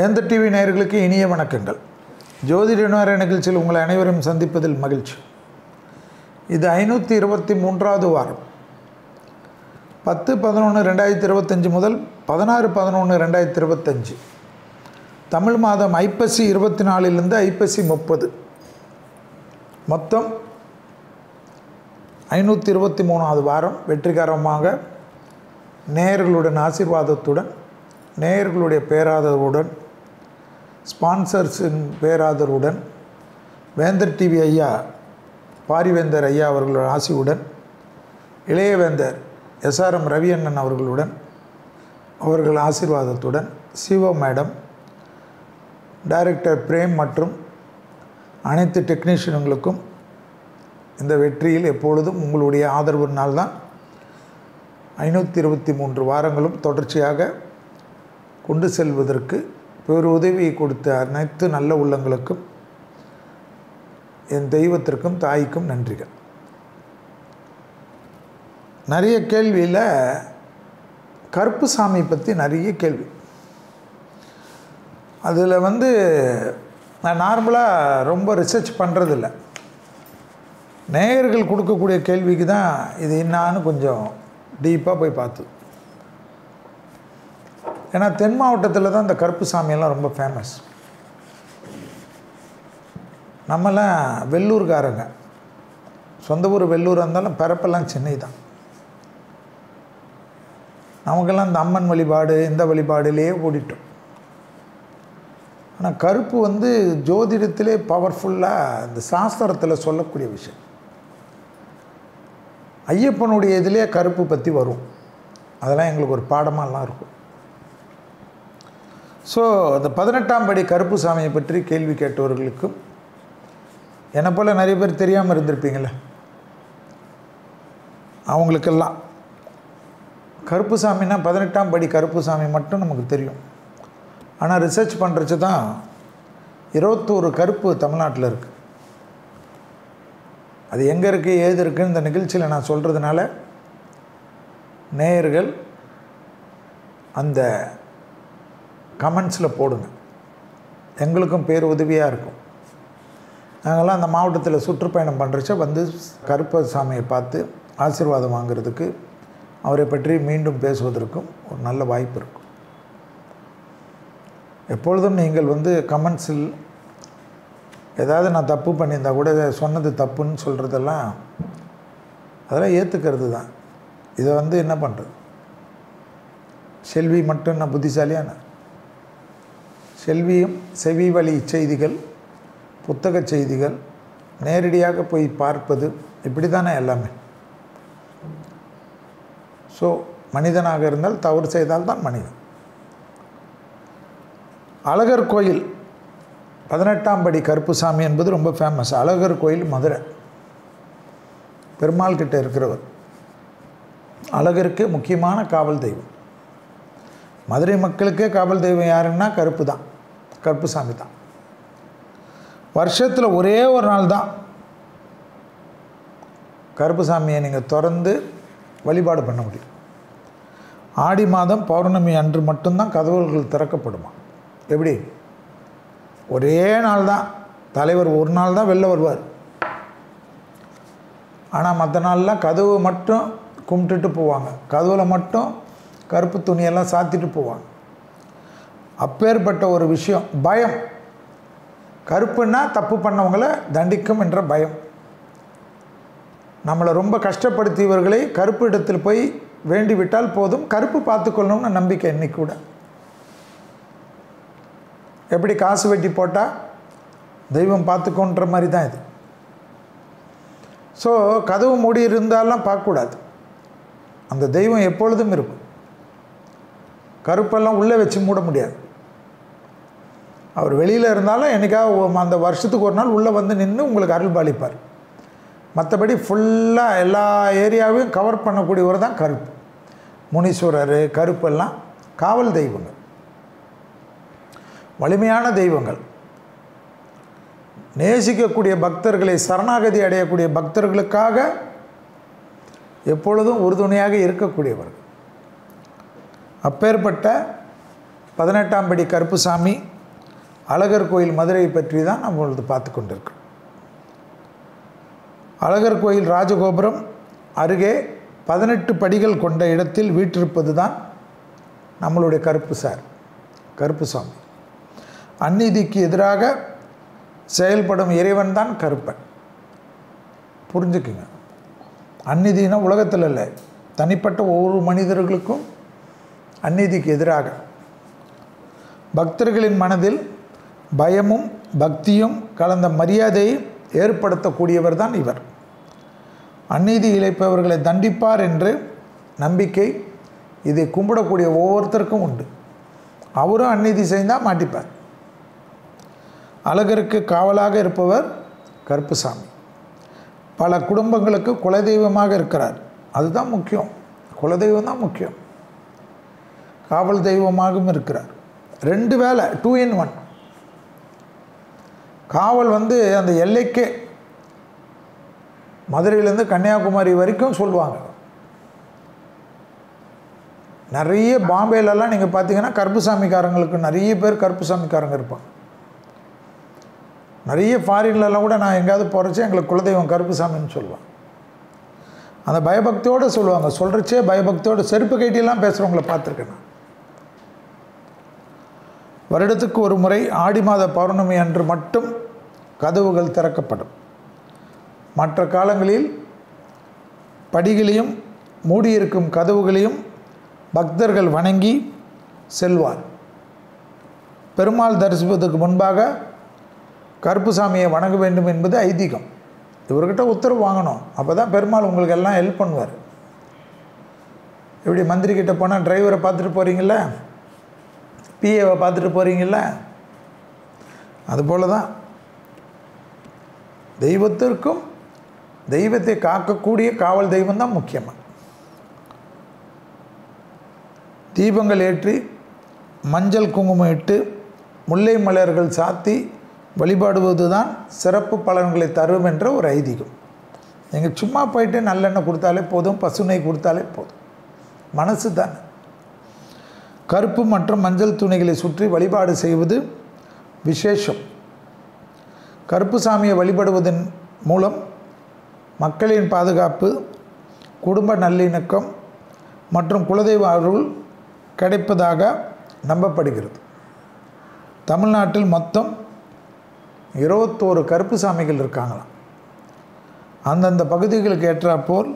வேந்தர் டிவி நேயர்களுக்கு இனிய வணக்கங்கள். ஜோதிட நேர நிகழ்ச்சியில் உங்களை அனைவரும் சந்திப்பதில் மகிழ்ச்சி. இது 523வது வாரம். 10/11/2025 முதல் 16/11/2025 தமிழ் மாதம் ஐப்பசி 24லிருந்து ஐப்பசி 30 மொத்தம் 523வது வாரம் வெற்றிகரமாக நேயர்களுடன் ஆசீர்வாதத்துடன், நேயர்களுடைய பேராதரவுடன், ஸ்பான்சர்ஸின் பேராதரவுடன், வேந்தர் டிவி ஐயா பாரிவேந்தர் ஐயா அவர்களோட ஆசியுடன், இளையவேந்தர் எஸ்ஆர்எம் ரவி அண்ணன் அவர்களுடன், அவர்கள் ஆசீர்வாதத்துடன், சிவோ மேடம், டைரக்டர் பிரேம் மற்றும் அனைத்து டெக்னீஷியன்களுக்கும் இந்த வெற்றியில் எப்பொழுதும் உங்களுடைய ஆதரவினால்தான் 523 வாரங்களும் தொடர்ச்சியாக கொண்டு செல்வதற்கு பேருதவியை கொடுத்த அனைத்து நல்ல உள்ளங்களுக்கும், என் தெய்வத்திற்கும் தாய்க்கும் நன்றிகள். நிறைய கேள்வியில் கருப்பு சாமி பற்றி நிறைய கேள்வி. அதில் நான் நார்மலாக ரொம்ப ரிசர்ச் பண்ணுறதில்ல. நேயர்கள் கொடுக்கக்கூடிய கேள்விக்கு தான் இது என்னான்னு கொஞ்சம் டீப்பாக போய் பார்த்து. ஏன்னா தென் மாவட்டத்தில் தான் இந்த கருப்பு சாமியெல்லாம் ரொம்ப ஃபேமஸ். நம்மலாம் வெள்ளூர்காரங்க, சொந்த ஊர் வெள்ளூராக இருந்தாலும் பிறப்பெல்லாம் சென்னை தான். நமக்கெல்லாம் இந்த அம்மன் வழிபாடு இந்த வழிபாடுலேயே ஓடிட்டோம். ஆனால் கருப்பு ஜோதிடத்திலே பவர்ஃபுல்லாக இந்த சாஸ்திரத்தில் சொல்லக்கூடிய விஷயம். ஐயப்பனுடைய இதிலே கருப்பு பற்றி வரும். அதெல்லாம் எங்களுக்கு ஒரு பாடமாலாம் இருக்கும். ஸோ அந்த 18ஆம் படி கருப்பு சாமியை பற்றி கேள்வி கேட்டவர்களுக்கும், என்னை போல் நிறைய பேர் தெரியாமல் இருந்திருப்பீங்களே, அவங்களுக்கெல்லாம் கருப்பு சாமின்னா 18ஆம் படி கருப்பு சாமி மட்டும் நமக்கு தெரியும். ஆனால் ரிசர்ச் பண்ணுறச்சு தான் 21 கருப்பு தமிழ்நாட்டில் இருக்குது. அது எங்கே இருக்குது ஏது இருக்குன்னு இந்த நிகழ்ச்சியில் நான் சொல்கிறதுனால நேயர்கள் அந்த கமெண்ட்ஸில் போடுங்க. எங்களுக்கும் பேர் உதவியாக இருக்கும். நாங்கள்லாம் அந்த மாவட்டத்தில் சுற்றுப்பயணம் பண்ணுறச்ச கருப்ப சாமியை பார்த்து ஆசீர்வாதம் வாங்கிறதுக்கு, அவரை பற்றி மீண்டும் பேசுவதற்கும் ஒரு நல்ல வாய்ப்பு இருக்கும். எப்பொழுதும் நீங்கள் கமெண்ட்ஸில் ஏதாவது நான் தப்பு பண்ணியிருந்தால் கூட சொன்னது தப்புன்னு சொல்கிறதெல்லாம் அதெல்லாம் ஏற்றுக்கிறது தான். இதை என்ன பண்ணுறது? செல்வி மட்டும் நான் புத்திசாலியான செல்வியும் செவி வழி செய்திகள், புத்தக செய்திகள், நேரடியாக போய் பார்ப்பது, இப்படி தானே எல்லாமே. ஸோ மனிதனாக இருந்தால் தவறு செய்தால் தான் மனிதன். அழகர் கோயில் 18ஆம் படி கருப்புசாமி என்பது ரொம்ப ஃபேமஸ். அழகர் கோயில் மதுரை, பெருமாள் கிட்ட இருக்கிறவர். அழகருக்கு முக்கியமான காவல் தெய்வம். மதுரை மக்களுக்கே காவல் தெய்வம் யாருன்னா கருப்பு தான், கருப்புசாமி தான். வருஷத்தில் ஒரே ஒரு நாள் தான் கருப்புசாமியை நீங்கள் திறந்து வழிபாடு பண்ண முடியும். ஆடி மாதம் பௌர்ணமி அன்று மட்டும்தான் கதவுகள் திறக்கப்படுமா. எப்படி? ஒரே நாள் தான் தலைவர் ஒரு நாள் தான் வெளில வருவார். ஆனால் மற்ற நாள்லாம் கதவு மட்டும் கும்பிட்டுட்டு போவாங்க. கதவில் மட்டும் கருப்பு துணியெல்லாம் சாத்திட்டு போவாங்க. அப்பேற்பட்ட ஒரு விஷயம், பயம். கருப்புன்னா தப்பு பண்ணவங்களை தண்டிக்கும் என்ற பயம். நம்மளை ரொம்ப கஷ்டப்படுத்தியவர்களை கருப்பு இடத்தில் போய் வேண்டிவிட்டால் போதும், கருப்பு பார்த்துக்கொள்ளணும்னு நம்பிக்கை. இன்னைக்கு கூட எப்படி காசு வெட்டி போட்டால் தெய்வம் பார்த்துக்கோன்ற மாதிரி தான் இது. ஸோ கதவு மூடி இருந்தாலும் பார்க்கக்கூடாது. அந்த தெய்வம் எப்பொழுதும் இருக்கும். கருப்பெல்லாம் உள்ளே வச்சு மூட முடியாது. அவர் வெளியில் இருந்தாலும் என்றைக்காக அந்த வருஷத்துக்கு ஒரு நாள் உள்ளே நின்று உங்களுக்கு அருள் பாலிப்பார். மற்றபடி ஃபுல்லாக எல்லா ஏரியாவையும் கவர் பண்ணக்கூடியவர் தான் கருப்பு. முனீஸ்வரர், கருப்பெல்லாம் காவல் தெய்வங்கள், வலிமையான தெய்வங்கள். நேசிக்கக்கூடிய பக்தர்களை, சரணாகதி அடையக்கூடிய பக்தர்களுக்காக எப்பொழுதும் உறுதுணையாக இருக்கக்கூடியவர்கள். அப்பேற்பட்ட 18ஆம் படி கருப்புசாமி அழகர் கோயில் மதுரையை பற்றி தான் நம்ம பார்த்து கொண்டிருக்கிறோம். அழகர் கோயில் ராஜகோபுரம் அருகே 18 படிகள் கொண்ட இடத்தில் வீற்றிருப்பது தான் நம்மளுடைய கருப்புசாமி. அநீதிக்கு எதிராக செயல்படும் இறைவன் தான் கருப்பன். புரிஞ்சுக்குங்க. அநீதினா உலகத்தில் இல்லை, தனிப்பட்ட ஒவ்வொரு மனிதர்களுக்கும் அநீதிக்கு எதிராக பக்தர்களின் மனதில் பயமும் பக்தியும் கலந்த மரியாதையை ஏற்படுத்தக்கூடியவர் தான் இவர். அநீதி இழைப்பவர்களை தண்டிப்பார் என்று நம்பிக்கை இதை கும்பிடக்கூடிய ஒவ்வொருத்தருக்கும் உண்டு. அவரும் அநீதி செய்தால் மாட்டிப்பார். அழகருக்கு காவலாக இருப்பவர் கருப்புசாமி. பல குடும்பங்களுக்கு குலதெய்வமாக இருக்கிறார். அதுதான் முக்கியம். குலதெய்வம் தான் முக்கியம். காவல் தெய்வமாகவும் இருக்கிறார். 2 வேலை, 2 in 1. காவல் அந்த எல்லைக்கே மதுரையிலேருந்து கன்னியாகுமரி வரைக்கும் சொல்லுவாங்க. நிறைய பாம்பேலெல்லாம் நீங்கள் பார்த்தீங்கன்னா கருப்புசாமிக்காரங்களுக்கு நிறைய பேர் கருப்புசாமிக்காரங்க இருப்பாங்க. நிறைய ஃபாரின்லலாம் கூட நான் எங்கேயாவது போகிறச்சே எங்களுக்கு குலதெய்வம் கருப்புசாமின்னு சொல்லுவாங்க. அந்த பயபக்தியோடு சொல்லுவாங்க. சொல்கிறச்சே பயபக்தியோடு செருப்பு கட்டியெல்லாம் பேசுகிறவங்கள பார்த்துருக்கேன் நான். வருடத்துக்கு ஒரு முறை ஆடி மாத பௌர்ணமி அன்று மட்டும் கதவுகள் திறக்கப்படும். மற்ற காலங்களில் படிகளையும் மூடியிருக்கும் கதவுகளையும் பக்தர்கள் வணங்கி செல்வார். பெருமாள் தரிசிப்பதற்கு முன்பாக கருப்புசாமியை வணங்க வேண்டும் என்பது ஐதீகம். இவர்கிட்ட உத்தரவு வாங்கணும். அப்போ தான் பெருமாள் உங்களுக்கு எல்லாம் ஹெல்ப் பண்ணுவார். இப்படி மந்திரிக்கிட்ட போனால் டிரைவரை பார்த்துட்டு போகிறீங்கள, பிஏவை பார்த்துட்டு போகிறீங்கள, அதுபோல தான் தெய்வத்திற்கும் தெய்வத்தை காக்கக்கூடிய காவல் தெய்வம் தான் முக்கியமாக. தீபங்கள் ஏற்றி மஞ்சள் குங்குமம் இட்டு முல்லை மலர்கள் சாத்தி வழிபாடுவது தான் சிறப்பு பலன்களை தரும் என்ற ஒரு ஐதீகம். நீங்கள் சும்மா போயிட்டு நல்லெண்ணெய் கொடுத்தாலே போதும், பசுனை கொடுத்தாலே போதும். மனசு தான். கருப்பு மற்றும் மஞ்சள் துணிகளை சுற்றி வழிபாடு செய்வது விசேஷம். கருப்புசாமியை வழிபடுவதன் மூலம் மக்களின் பாதுகாப்பு, குடும்ப நல்லிணக்கம் மற்றும் குலதெய்வ அருள் கிடைப்பதாக நம்பப்படுகிறது. தமிழ்நாட்டில் மொத்தம் 21 கருப்புசாமிகள் இருக்காங்களாம். அந்தந்த பகுதிகளுக்கு ஏற்றாற்போல்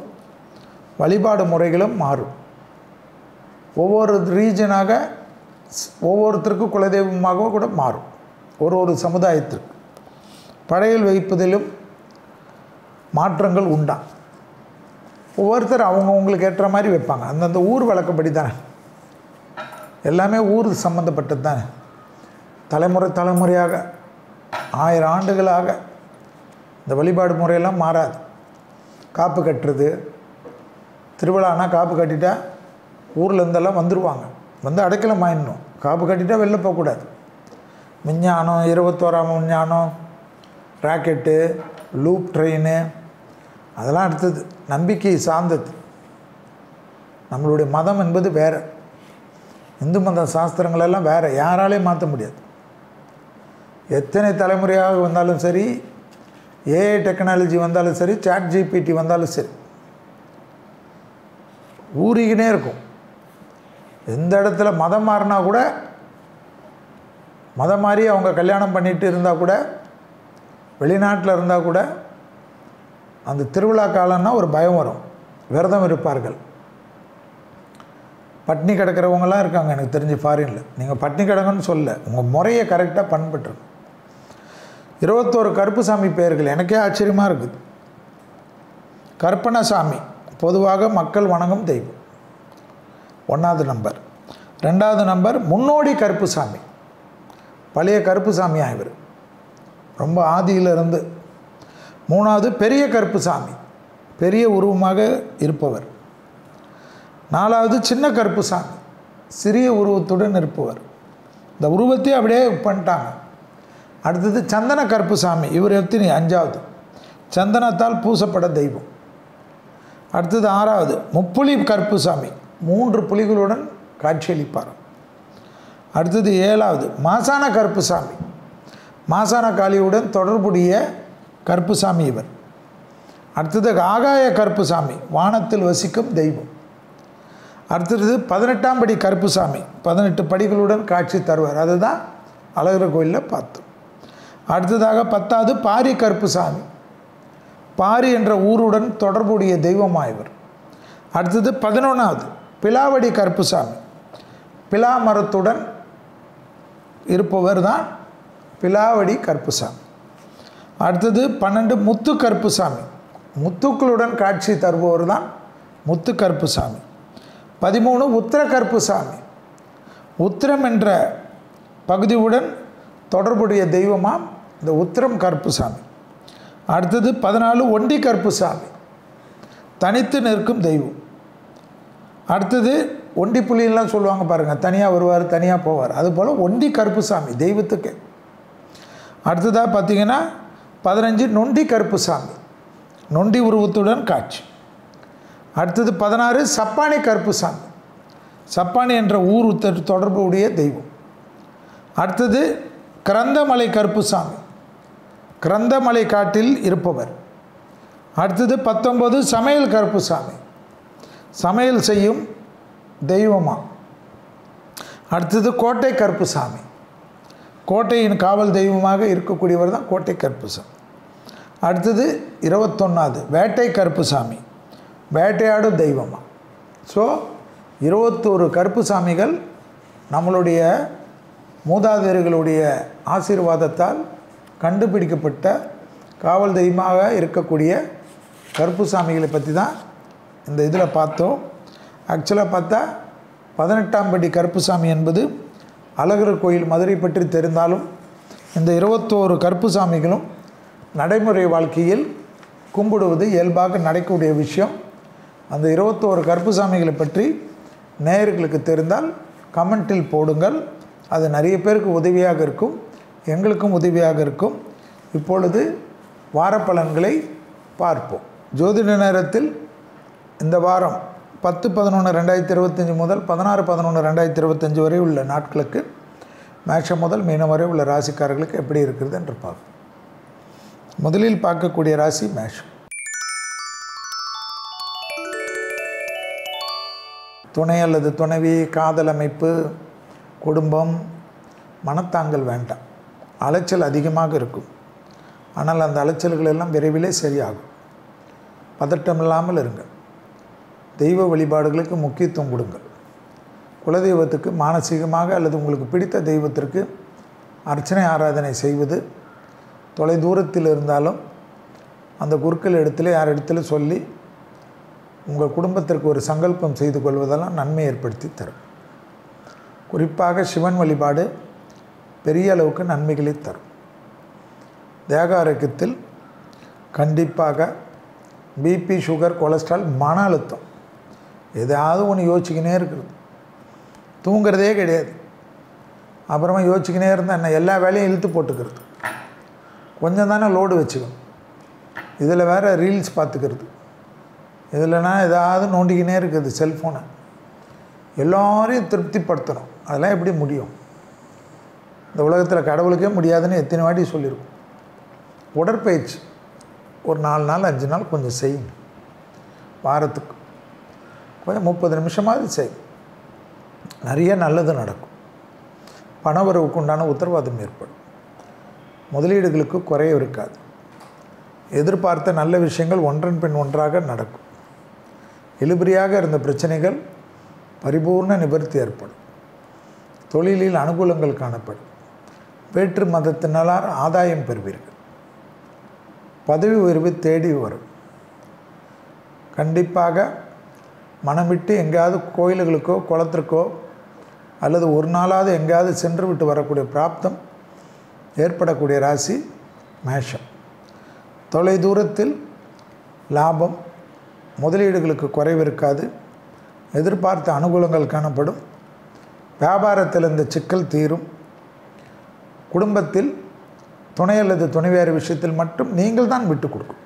வழிபாடு முறைகளும் மாறும். ஒவ்வொரு ரீஜனாக ஒவ்வொருத்தருக்கும் குலதெய்வமாக கூட மாறும். ஒரு சமுதாயத்திற்கு படையல் வைப்பதிலும் மாற்றங்கள் உண்டா. ஒவ்வொருத்தர் அவங்கவுங்களுக்கு ஏற்ற மாதிரி வைப்பாங்க. அந்தந்த ஊர் வழக்கப்படி தானே, எல்லாமே ஊர் சம்மந்தப்பட்டது தானே. தலைமுறையாக 1000 ஆண்டுகளாக இந்த வழிபாடு முறையெல்லாம் மாறாது. காப்பு கட்டுறது, திருவிழானா காப்பு கட்டிட்டா ஊரில் இருந்தெல்லாம் வந்துடுவாங்க. அடைக்கலம் வாங்கிடணும். காப்பு கட்டிட்டா வெளில போகக்கூடாது. விஞ்ஞானம், 21ஆம் விஞ்ஞானம், ராக்கெட்டு, லூப் ட்ரெயின், அதெல்லாம் அடுத்தது. நம்பிக்கை சார்ந்தது. நம்மளுடைய மதம் என்பது வேறு. இந்து மத சாஸ்திரங்களெல்லாம் வேறு. யாராலையும் மாற்ற முடியாது. எத்தனை தலைமுறையாக வந்தாலும் சரி, ஏஐ டெக்னாலஜி வந்தாலும் சரி, சாட் ஜிபிடி வந்தாலும் சரி, ஊறிக்கினே இருக்கும். எந்த இடத்துல மதம் மாறினா கூட, மதம் மாறி அவங்க கல்யாணம் பண்ணிட்டு இருந்தால் கூட, வெளிநாட்டில் இருந்தால் கூட, அந்த திருவிழா காலம்னா ஒரு பயம் வரும். விரதம் இருப்பார்கள். பட்னி கிடக்கிறவங்களாம் இருக்காங்க எனக்கு தெரிஞ்சு ஃபாரினில். நீங்கள் பட்னி கிடங்கன்னு சொல்ல, உங்கள் முறையை கரெக்டாக பண்பட்டுருங்க. 21 கருப்புசாமி பெயர்கள் எனக்கே ஆச்சரியமாக இருக்குது. கற்பனசாமி பொதுவாக மக்கள் வணங்கும் தெய்வம், 1வது நம்பர். 2வது நம்பர் முன்னோடி கருப்புசாமி, பழைய கருப்புசாமி ஆய்வர், ரொம்ப ஆதியிலிருந்து. 3வது பெரிய கருப்புசாமி, பெரிய உருவமாக இருப்பவர். 4வது சின்ன கருப்புசாமி, சிறிய உருவத்துடன் இருப்பவர். இந்த உருவத்தை அப்படியே பண்ணிட்டாங்க. அடுத்தது சந்தன கருப்புசாமி, இவர் 5வது, சந்தனத்தால் பூசப்பட தெய்வம். அடுத்தது 6வது முப்புலி கருப்புசாமி, 3 புலிகளுடன் காட்சியளிப்பார். அடுத்தது 7வது மாசான கருப்புசாமி, மாசான காளியுடன் தொடர்புடைய கருப்புசாமி இவர். அடுத்தது ஆகாய கருப்புசாமி, வானத்தில் வசிக்கும் தெய்வம். அடுத்தது 18ஆம் படி கருப்புசாமி, 18 படிகளுடன் காட்சி தருவார். அதுதான் அழகர் கோயிலில் பார்த்தோம். அடுத்ததாக 10வது பாரி கருப்புசாமி, பாரி என்ற ஊருடன் தொடர்புடைய தெய்வமாயவர். அடுத்தது 11வது பிலாவடி கருப்புசாமி, பிலா மரத்துடன் இருப்பவர் தான் பிலாவடி கருப்புசாமி. அடுத்தது 12 முத்து கருப்புசாமி, முத்துக்களுடன் காட்சி தருபவர் தான் முத்து கருப்புசாமி. 13 உத்திர கருப்புசாமி, உத்திரம் என்ற பகுதியுடன் தொடர்புடைய தெய்வமாம் இந்த உத்திரம் கருப்புசாமி. அடுத்தது 14 ஒண்டி கருப்புசாமி, தனித்து நிற்கும் தெய்வம். அடுத்தது ஒண்டி புலியெல்லாம் சொல்லுவாங்க பாருங்கள், தனியாக வருவார் தனியாக போவார், அதுபோல் ஒண்டி கருப்புசாமி தெய்வத்துக்கு. அடுத்ததாக பார்த்திங்கன்னா 15 நொண்டி கருப்புசாமி, நொண்டி உருவத்துடன் காட்சி. அடுத்தது 16 சப்பானி கருப்புசாமி, சப்பானி என்ற ஊர் தொடர்புடைய தெய்வம். அடுத்தது கிரந்தமலை கருப்புசாமி, கிரந்தமலை காட்டில் இருப்பவர். அடுத்தது 19 சமையல் கருப்புசாமி, சமையல் செய்யும் தெய்வமா. அடுத்தது கோட்டை கருப்புசாமி, கோட்டையின் காவல் தெய்வமாக இருக்கக்கூடியவர் தான் கோட்டை கருப்புசாமி. அடுத்தது 21வது வேட்டை கருப்புசாமி, வேட்டையாடும் தெய்வமா. ஸோ 21 கருப்புசாமிகள் நம்மளுடைய மூதாதையர்களுடைய ஆசீர்வாதத்தால் கண்டுபிடிக்கப்பட்ட காவல் தெய்வமாக இருக்கக்கூடிய கருப்புசாமிகளை பற்றி தான் இந்த இதில் பார்த்தோம். ஆக்சுவலாக பார்த்தா 18ஆம் படி கருப்புசாமி என்பது அழகர் கோயில் மதுரை பற்றி தெரிந்தாலும் இந்த 21 கருப்புசாமிகளும் நடைமுறை வாழ்க்கையில் கும்பிடுவது இயல்பாக நடக்கக்கூடிய விஷயம். அந்த 21 கருப்புசாமிகளை பற்றி நேயர்களுக்கு தெரிந்தால் கமெண்ட்டில் போடுங்கள். அது நிறைய பேருக்கு உதவியாக இருக்கும், எங்களுக்கும் உதவியாக இருக்கும். இப்பொழுது வாரப்பலன்களை பார்ப்போம். ஜோதிட நேரத்தில் இந்த வாரம் 10/11/2025 முதல் 16/11/2025 வரை உள்ள நாட்களுக்கு மேஷம் முதல் மீனம் வரை உள்ள ராசிக்காரர்களுக்கு எப்படி இருக்கிறது என்று பார்ப்போம். முதலில் பார்க்கக்கூடிய ராசி மேஷம். துணை அல்லது துணைவி, காதல் அமைப்பு, குடும்பம், மனத்தாங்கல் வேண்டாம். அலைச்சல் அதிகமாக இருக்கும். ஆனால் அந்த அலைச்சல்கள் எல்லாம் விரைவிலே சரியாகும். பதட்டம் இல்லாமல் இருங்கள். தெய்வ வழிபாடுகளுக்கு முக்கியத்துவம் கொடுங்கள். குலதெய்வத்துக்கு மானசீகமாக அல்லது உங்களுக்கு பிடித்த தெய்வத்திற்கு அர்ச்சனை ஆராதனை செய்வது, தொலை தூரத்தில் இருந்தாலும் அந்த குருக்கள் இடத்துல யார் இடத்துல சொல்லி உங்கள் குடும்பத்திற்கு ஒரு சங்கல்பம் செய்து கொள்வதெல்லாம் நன்மை ஏற்படுத்தி தரும். குறிப்பாக சிவன் வழிபாடு பெரிய அளவுக்கு நன்மைகளை தரும். தேக ஆரோக்கியத்தில் கண்டிப்பாக பிபி, சுகர், கொலஸ்ட்ரால், மன அழுத்தம், எதாவது ஒன்று யோசிச்சுக்கினே இருக்கிறது, தூங்கிறதே கிடையாது. அப்புறமா யோசிச்சுக்கினே இருந்தால் என்ன, எல்லா வேலையும் இழுத்து போட்டுக்கிறது. கொஞ்சம் தானே லோடு வச்சுக்கணும். இதில் வேறு ரீல்ஸ் பார்த்துக்கிறது, இதில்னா ஏதாவது நோண்டிக்கினே இருக்குது செல்ஃபோனை. எல்லோரையும் திருப்திப்படுத்தணும், அதெல்லாம் எப்படி முடியும்? இந்த உலகத்தில் கடவுளுக்கே முடியாதுன்னு எத்தனை வாட்டி சொல்லியிருக்கோம். உடற்பயிற்சி ஒரு 4 நாள் 5 நாள் கொஞ்சம் செய்யுங்க. வாரத்துக்கு கொஞ்சம் 30 நிமிஷமாவது செய்யும். நிறைய நல்லது நடக்கும். பணவரவுக்கு உண்டான உத்தரவாதம் ஏற்படும். முதலீடுகளுக்கு குறைய இருக்காது. எதிர்பார்த்த நல்ல விஷயங்கள் ஒன்றன் பின் ஒன்றாக நடக்கும். இழுபறியாக இருந்த பிரச்சனைகள் பரிபூர்ண நிவர்த்தி ஏற்படும். தொழிலில் அனுகூலங்கள் காணப்படும். வேற்று மதத்தினரால் ஆதாயம் பெறுவீர்கள். பதவி உயர்வு தேடி வரும். கண்டிப்பாக மனம் விட்டு எங்கேயாவது கோயில்களுக்கோ குளத்திற்கோ அல்லது ஒரு நாளாவது எங்கேயாவது சென்று விட்டு வரக்கூடிய பிராப்தம் ஏற்படக்கூடிய ராசி மேஷம். தொலை தூரத்தில் லாபம், முதலீடுகளுக்கு குறைவு இருக்காது. எதிர்பார்த்த அனுகூலங்கள் காணப்படும். வியாபாரத்தில் இந்த சிக்கல் தீரும். குடும்பத்தில் துணை அல்லது துணைவியார் விஷயத்தில் மட்டும் நீங்கள் தான் விட்டு கொடுக்கும்.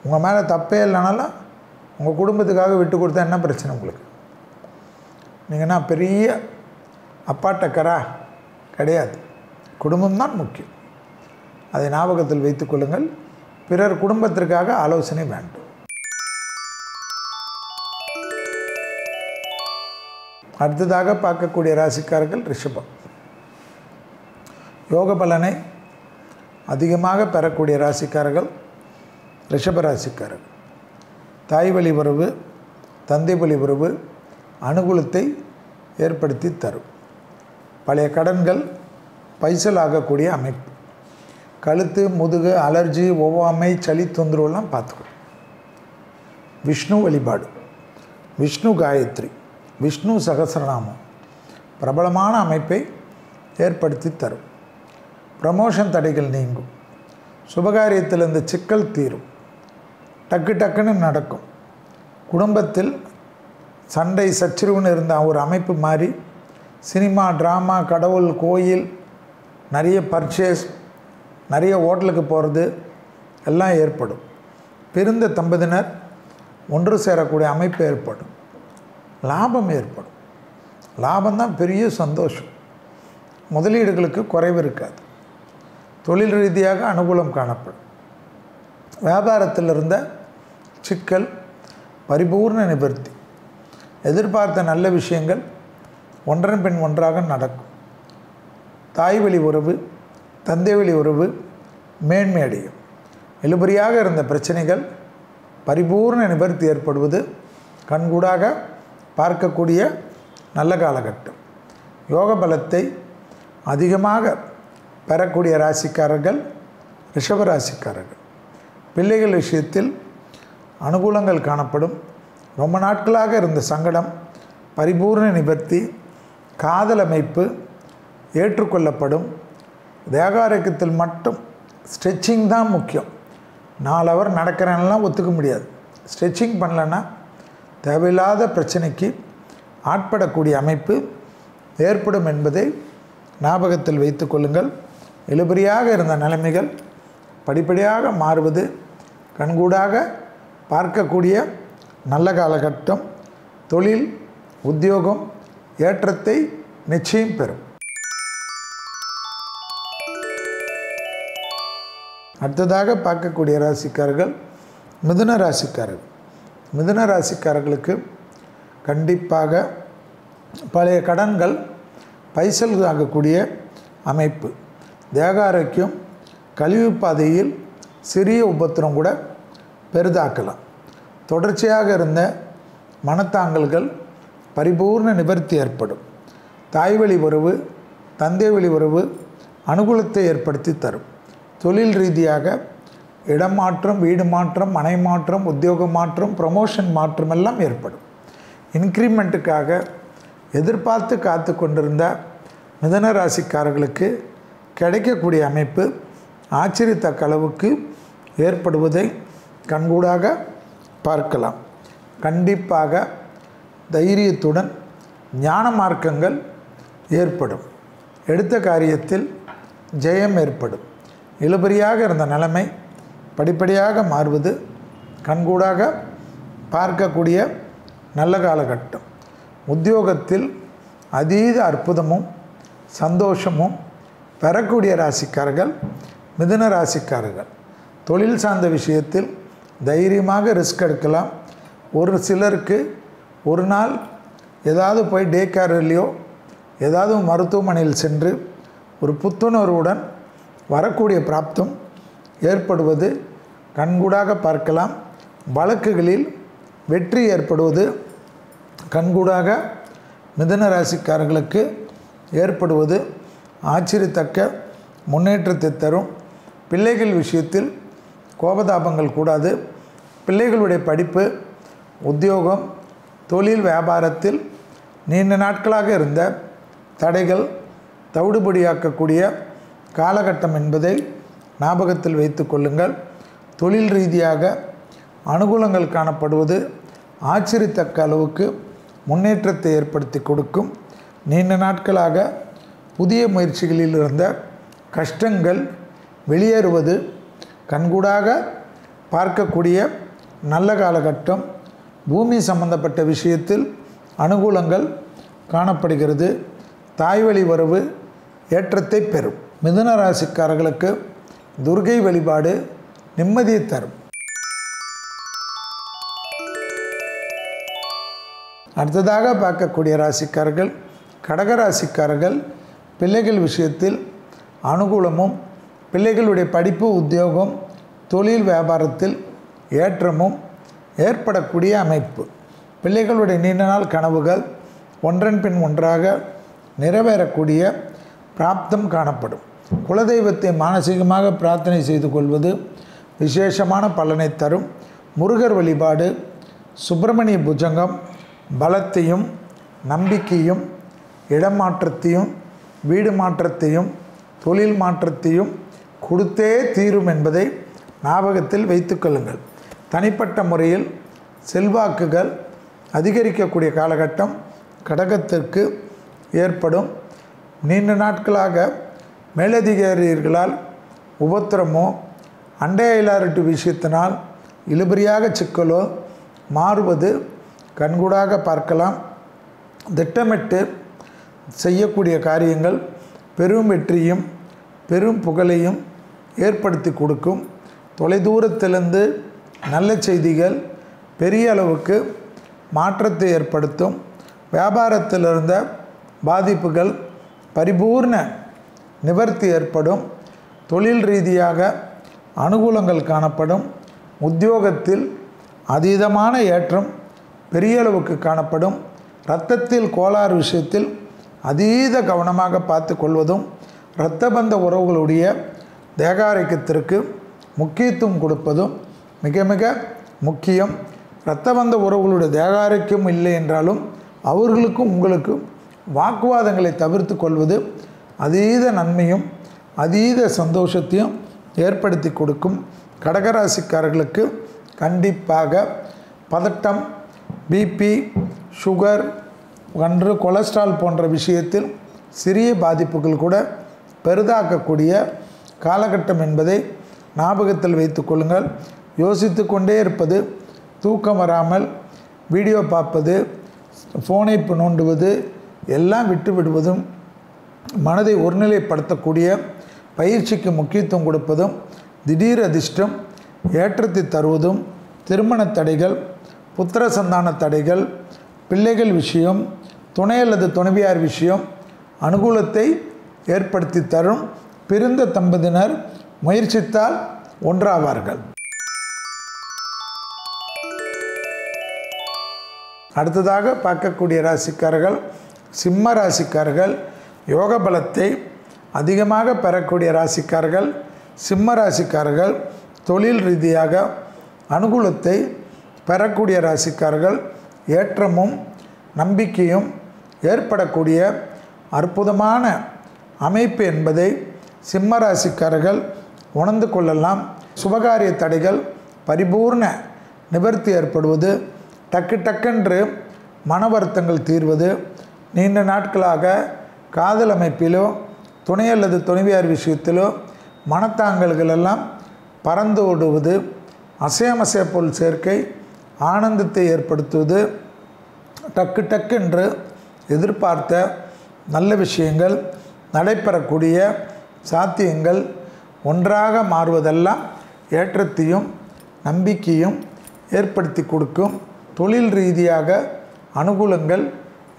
உங்கள் மேலே தப்பே இல்லைனாலும் உங்கள் குடும்பத்துக்காக விட்டு கொடுத்தா என்ன பிரச்சனை உங்களுக்கு? நீங்கள்னா பெரிய அப்பாட்டக்கரா கிடையாது. குடும்பம்தான் முக்கியம். அதை ஞாபகத்தில் வைத்துக் கொள்ளுங்கள். பிறர் குடும்பத்திற்காக ஆலோசனை வேண்டும். அடுத்ததாக பார்க்கக்கூடிய ராசிக்காரர்கள் ரிஷபம். யோக பலனை அதிகமாக பெறக்கூடிய ராசிக்காரர்கள் ரிஷப ராசிக்காரர்கள். தாய் வழி உறவு, தந்தை வழி உறவு அனுகூலத்தை ஏற்படுத்தி தரும். பழைய கடன்கள் பைசல் ஆகக்கூடிய அமைப்பு. கழுத்து, முதுகு, அலர்ஜி, ஒவ்வாமை, சளி தொந்தரவுலாம் பார்த்துக்கணும். விஷ்ணு வழிபாடு, விஷ்ணு காயத்ரி, விஷ்ணு சகஸ்ரநாமம் பிரபலமான அமைப்பை ஏற்படுத்தி தரும். ப்ரமோஷன் தடைகள் நீங்கும். சுபகாரியத்தில் இந்த சிக்கல் தீரும். டக்குன்னு நடக்கும். குடும்பத்தில் சண்டை சச்சரவுன்னு இருந்த ஒரு அமைப்பு மாறி சினிமா, ட்ராமா, கடவுள், கோயில், நிறைய பர்ச்சேஸ், நிறைய ஹோட்டலுக்கு போகிறது எல்லாம் ஏற்படும். பிரிந்த தம்பதியினர் ஒன்று சேரக்கூடிய அமைப்பு ஏற்படும். லாபம் ஏற்படும். லாபம்தான் பெரிய சந்தோஷம். முதலீடுகளுக்கு குறைவு இருக்காது. தொழில் ரீதியாக அனுகூலம் காணப்படும். வியாபாரத்தில் இருந்த சிக்கல் பரிபூர்ண நிவர்த்தி. எதிர்பார்த்த நல்ல விஷயங்கள் ஒன்றன் பின் ஒன்றாக நடக்கும். தாய் வழி உறவு, தந்தை வழி உறவு மேன்மை அடையும். இழுபறியாக இருந்த பிரச்சனைகள் பரிபூர்ண நிவர்த்தி ஏற்படுவது கண்கூடாக பார்க்கக்கூடிய நல்ல காலகட்டம். யோக பலத்தை அதிகமாக பெறக்கூடிய ராசிக்காரர்கள் ரிஷப ராசிக்காரர்கள். பிள்ளைகள் விஷயத்தில் அனுகூலங்கள் காணப்படும். ரொம்ப நாட்களாக இருந்த சங்கடம் பரிபூர்ண நிவர்த்தி. காதல் அமைப்பு ஏற்றுக்கொள்ளப்படும். தேகாரோக்கியத்தில் மட்டும் ஸ்ட்ரெச்சிங் தான் முக்கியம். 4 ஹவர் நடக்கிறேன்னெலாம் ஒத்துக்க முடியாது. ஸ்ட்ரெச்சிங் பண்ணலைன்னா தேவையில்லாத பிரச்சனைக்கு ஆட்படக்கூடிய அமைப்பு ஏற்படும் என்பதை ஞாபகத்தில் வைத்து கொள்ளுங்கள். இழுபறியாக இருந்த நிலைமைகள் படிப்படியாக மாறுவது கண்கூடாக பார்க்கக்கூடிய நல்ல காலகட்டம். தொழில், உத்தியோகம் ஏற்றத்தை நிச்சயம் பெறும். அடுத்ததாக பார்க்கக்கூடிய ராசிக்காரர்கள் மிதுன ராசிக்காரர்கள். மிதுன ராசிக்காரர்களுக்கு கண்டிப்பாக பழைய கடன்கள் பைசல் ஆகக்கூடிய அமைப்பு. தேக ஆரோக்கியம் கழிவு பாதையில் சிறிய உபத்திரம் கூட பெரிதாக்கலாம். தொடர்ச்சியாக இருந்த மனத்தாங்கல்கள் பரிபூர்ண நிவர்த்தி ஏற்படும். தாய் வழி உறவு, தந்தை வழி உறவு அனுகூலத்தை ஏற்படுத்தி தரும். தொழில் ரீதியாக இடம் மாற்றம், வீடு மாற்றம், மனை மாற்றம், உத்தியோக மாற்றம், ப்ரமோஷன் மாற்றம் எல்லாம் ஏற்படும். இன்க்ரிமெண்ட்டுக்காக எதிர்பார்த்து காத்து கொண்டிருந்த மிதுன ராசிக்காரர்களுக்கு கிடைக்கக்கூடிய அமைப்பு ஆச்சரியத்தக்க அளவுக்கு ஏற்படுவதை கண்கூடாக பார்க்கலாம். கண்டிப்பாக தைரியத்துடன் ஞான மார்க்கங்கள் ஏற்படும். எடுத்த காரியத்தில் ஜெயம் ஏற்படும். இழுபறியாக இருந்த நிலைமை படிப்படியாக மாறுவது கண்கூடாக பார்க்கக்கூடிய நல்ல காலகட்டம். உத்தியோகத்தில் அதீத அற்புதமும் சந்தோஷமும் பெறக்கூடிய ராசிக்காரர்கள் மிதுன ராசிக்காரர்கள். தொழில் சார்ந்த விஷயத்தில் தைரியமாக ரிஸ்க் எடுக்கலாம். ஒரு சிலருக்கு ஒரு நாள் ஏதாவது போய் டே கேர்லையோ ஏதாவது மருத்துவமனையில் சென்று ஒரு புத்துணர்வுடன் வரக்கூடிய பிராப்தம் ஏற்படுவது கண்கூடாக பார்க்கலாம். வழக்குகளில் வெற்றி ஏற்படுவது கண்கூடாக மிதுன ராசிக்காரர்களுக்கு ஏற்படுவது ஆச்சரியத்தக்க முன்னேற்றத்தை தரும். பிள்ளைகள் விஷயத்தில் கோபதாபங்கள் கூடாது. பிள்ளைகளுடைய படிப்பு, உத்தியோகம், தொழில், வியாபாரத்தில் நீண்ட நாட்களாக இருந்த தடைகள் தவிடுபடியாக்கக்கூடிய காலகட்டம் என்பதை ஞாபகத்தில் வைத்து கொள்ளுங்கள். தொழில் ரீதியாக அனுகூலங்கள் காணப்படுவது ஆச்சரியத்தக்க அளவுக்கு முன்னேற்றத்தை ஏற்படுத்தி கொடுக்கும். நீண்ட நாட்களாக புதிய முயற்சிகளில் இருந்த கஷ்டங்கள் வெளியேறுவது கண்கூடாக பார்க்கக்கூடிய நல்ல காலகட்டம். பூமி சம்பந்தப்பட்ட விஷயத்தில் அனுகூலங்கள் காணப்படுகிறது. தாய் வழி உறவு ஏற்றத்தை பெறும். மிதுன ராசிக்காரர்களுக்கு துர்கை வழிபாடு நிம்மதியை தரும். அடுத்ததாக பார்க்கக்கூடிய ராசிக்காரர்கள் கடகராசிக்காரர்கள் பிள்ளைகள் விஷயத்தில் அனுகூலமும், பிள்ளைகளுடைய படிப்பு, உத்தியோகம், தொழில், வியாபாரத்தில் ஏற்றமும் ஏற்படக்கூடிய அமைப்பு. பிள்ளைகளுடைய நீண்ட நாள் கனவுகள் ஒன்றன் பின் ஒன்றாக நிறைவேறக்கூடிய பிராப்தம் காணப்படும். குலதெய்வத்தை மானசீகமாக பிரார்த்தனை செய்து கொள்வது விசேஷமான பலனை தரும். முருகர் வழிபாடு, சுப்பிரமணிய புஜங்கம் பலத்தையும், நம்பிக்கையும், இடமாற்றத்தையும், வீடு மாற்றத்தையும், தொழில் மாற்றத்தையும் கொடுத்தே தீரும் என்பதை ஞாபகத்தில் வைத்துக்கொள்ளுங்கள். தனிப்பட்ட முறையில் செல்வாக்குகள் அதிகரிக்கக்கூடிய காலகட்டம் கடகத்திற்கு ஏற்படும். நீண்ட நாட்களாக மேலதிகாரிகளால் உபத்திரமோ, அண்டை அயலாரிட்டு விஷயத்தினால் இழுபறியாக சிக்கலோ மாறுவது கண்கூடாக பார்க்கலாம். திட்டமிட்டு செய்யக்கூடிய காரியங்கள் பெரும் வெற்றியும் பெரும் புகழையும் ஏற்படுத்தி கொடுக்கும். தொலைதூரத்திலிருந்து நல்ல செய்திகள் பெரிய அளவுக்கு மாற்றத்தை ஏற்படுத்தும். வியாபாரத்தில் இருந்த பாதிப்புகள் பரிபூர்ண நிவர்த்தி ஏற்படும். தொழில் ரீதியாக அனுகூலங்கள் காணப்படும். உத்தியோகத்தில் அதீதமான ஏற்றம் பெரிய அளவுக்கு காணப்படும். இரத்தத்தில் கோளாறு விஷயத்தில் அதீத கவனமாக பார்த்து கொள்வதும், இரத்த பந்த உறவுகளுடைய தேகாரோக்கியத்திற்கு முக்கியத்துவம் கொடுப்பதும் மிக மிக முக்கியம். இரத்த பந்த உறவுகளுடைய தேகாரோக்கியம் இல்லை என்றாலும் அவர்களுக்கும் உங்களுக்கும் வாக்குவாதங்களை தவிர்த்து கொள்வது அதீத நன்மையும் அதீத சந்தோஷத்தையும் ஏற்படுத்தி கொடுக்கும். கடகராசிக்காரர்களுக்கு கண்டிப்பாக பதட்டம், பிபி, சுகர், கொலஸ்ட்ரால் போன்ற விஷயத்தில் சிறிய பாதிப்புகள் கூட பெரிதாக்கக்கூடிய காலகட்டம் என்பதை ஞாபகத்தில் வைத்து கொள்ளுங்கள். யோசித்து கொண்டே இருப்பது, தூக்கம் வராமல் வீடியோ பார்ப்பது, ஃபோனை நோண்டுவது எல்லாம் விட்டு விடுவதும், மனதை ஒருநிலைப்படுத்தக்கூடிய பயிற்சிக்கு முக்கியத்துவம் கொடுப்பதும், திடீர் அதிர்ஷ்டம் ஏற்றத்தை தருவதும், திருமண தடைகள், புத்திர சந்தான தடைகள், பிள்ளைகள் விஷயம், துணை அல்லது துணைவியார் விஷயம் அனுகூலத்தை ஏற்படுத்தி தரும். பிரிந்த தம்பதியினர் முயற்சித்தால் ஒன்றாவார்கள். அடுத்ததாக பார்க்கக்கூடிய ராசிக்காரர்கள் சிம்ம ராசிக்காரர்கள் யோக பலத்தை அதிகமாக பெறக்கூடிய ராசிக்காரர்கள். சிம்ம ராசிக்காரர்கள் தொழில் ரீதியாக அனுகூலத்தை பெறக்கூடிய ராசிக்காரர்கள். ஏற்றமும் நம்பிக்கையும் ஏற்படக்கூடிய அற்புதமான அமைப்பு என்பதை சிம்ம ராசிக்காரர்கள் உணர்ந்து கொள்ளலாம். சுபகாரிய தடைகள் பரிபூர்ண நிவர்த்தி ஏற்படுவது, டக்கு டக்கென்று மன வருத்தங்கள் தீர்வது, நீண்ட நாட்களாக காதல் அமைப்பிலோ துணை அல்லது துணைவியார் விஷயத்திலோ மனத்தாங்கல்கள் எல்லாம் பறந்து ஓடுவது, அசையமசைய பொருள் சேர்க்கை ஆனந்தத்தை ஏற்படுத்துவது, டக்கு டக்கென்று எதிர்பார்த்த நல்ல விஷயங்கள் நடைபெறக்கூடிய சாத்தியங்கள் ஒன்றாக மாறுவதெல்லாம் ஏற்றத்தையும் நம்பிக்கையும் ஏற்படுத்தி கொடுக்கும். தொழில் ரீதியாக அனுகூலங்கள்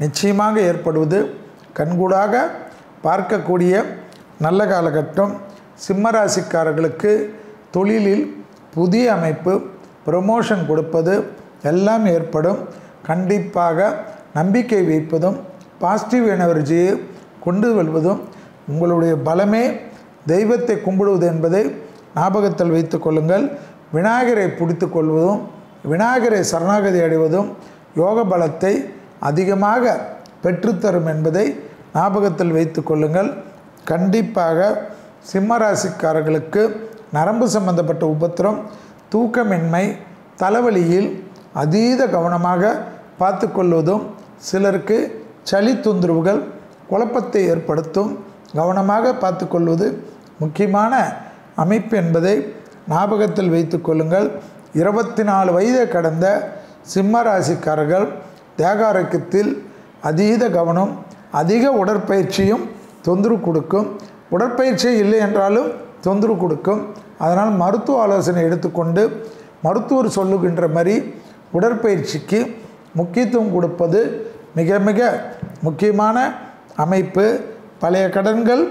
நிச்சயமாக ஏற்படுவது கண்கூடாக பார்க்கக்கூடிய நல்ல காலகட்டம். சிம்மராசிக்காரர்களுக்கு தொழிலில் புதிய அமைப்பு, ப்ரமோஷன் கொடுப்பது எல்லாம் ஏற்படும். கண்டிப்பாக நம்பிக்கை வைப்பதும் பாசிட்டிவ் எனர்ஜியை கொண்டு வருவதும் உங்களுடைய பலமே தெய்வத்தை கும்பிடுவது என்பதை ஞாபகத்தில் வைத்து கொள்ளுங்கள். விநாயகரை பிடித்து கொள்வதும் விநாயகரை சரணாகதி அடைவதும் யோக பலத்தை அதிகமாக பெற்றுத்தரும் என்பதை ஞாபகத்தில் வைத்து கொள்ளுங்கள். கண்டிப்பாக சிம்மராசிக்காரர்களுக்கு நரம்பு சம்பந்தப்பட்ட உபத்திரம், தூக்கமின்மை, தலைவலியில் அதீத கவனமாக பார்த்து கொள்வதும், சிலருக்கு சளி தொந்தரவுகள் குழப்பத்தை ஏற்படுத்தும். கவனமாக பார்த்து கொள்வது முக்கியமான அமைப்பு என்பதை ஞாபகத்தில் வைத்து கொள்ளுங்கள். 24 வயதை கடந்த சிம்ம ராசிக்காரர்கள் தேகாரோக்கியத்தில் அதீத கவனம், அதிக உடற்பயிற்சியும் தொந்தரவு கொடுக்கும். உடற்பயிற்சி இல்லை என்றாலும் தொந்தரவு கொடுக்கும். அதனால் மருத்துவ ஆலோசனை எடுத்துக்கொண்டு மருத்துவர் சொல்லுகின்ற மாதிரி உடற்பயிற்சிக்கு முக்கியத்துவம் கொடுப்பது மிக மிக முக்கியமான அமைப்பு. பழைய கடன்கள்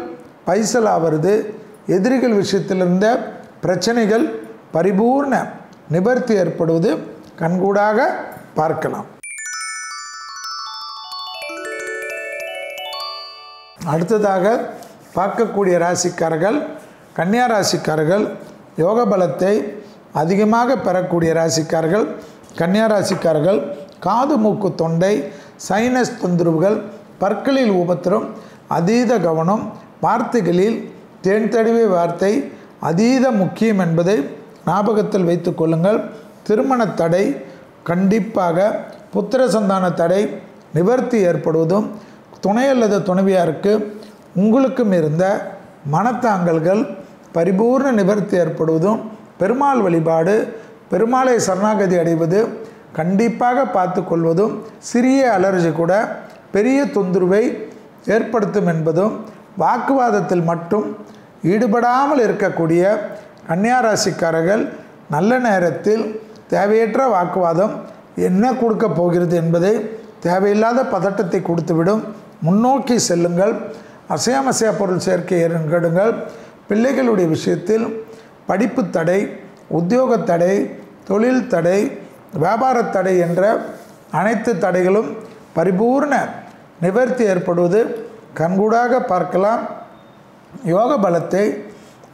பைசலா வருது. எதிரிகள் விஷயத்தில் இருந்த பிரச்சனைகள் பரிபூர்ண நிவர்த்தி ஏற்படுவது கண்கூடாக பார்க்கலாம். அடுத்ததாக பார்க்கக்கூடிய ராசிக்காரர்கள் கன்னியா ராசிக்காரர்கள். யோக பலத்தை அதிகமாக பெறக்கூடிய ராசிக்காரர்கள் கன்னியா ராசிக்காரர்கள். காது மூக்கு தொண்டை சைனஸ் தொந்தரவுகள், பற்களில் உபத்திரம், அதீத கவனம், வார்த்தைகளில் தேன் தடவிய வார்த்தை அதீத முக்கியம் என்பதை ஞாபகத்தில் வைத்து கொள்ளுங்கள். திருமண தடை கண்டிப்பாக, புத்திர சந்தான தடை நிவர்த்தி ஏற்படுவதும், துணை அல்லது துணைவியாருக்கு உங்களுக்கும் இருந்த மனத்தாங்கல்கள் பரிபூர்ண நிவர்த்தி ஏற்படுவதும், பெருமாள் வழிபாடு, பெருமாளை சரணாகதி அடைவது கண்டிப்பாக பார்த்து கொள்வதும், சிறிய அலர்ஜி கூட பெரிய தொந்தரவை ஏற்படுத்தும் என்பதும், வாக்குவாதத்தில் மட்டும் ஈடுபடாமல் இருக்கக்கூடிய கன்னியா ராசிக்காரர்கள் நல்ல நேரத்தில் தேவையற்ற வாக்குவாதம் என்ன கொடுக்க போகிறது என்பதை தேவையில்லாத பதட்டத்தை கொடுத்துவிடும். முன்னோக்கி செல்லுங்கள். அசையாமசையா பொருள் சேர்க்கை கெடுங்கள். பிள்ளைகளுடைய விஷயத்தில் படிப்பு தடை, உத்தியோக தடை, தொழில் தடை, வியாபார தடை என்ற அனைத்து தடைகளும் பரிபூர்ண நிவர்த்தி ஏற்படுவது கண்கூடாக பார்க்கலாம். யோக பலத்தை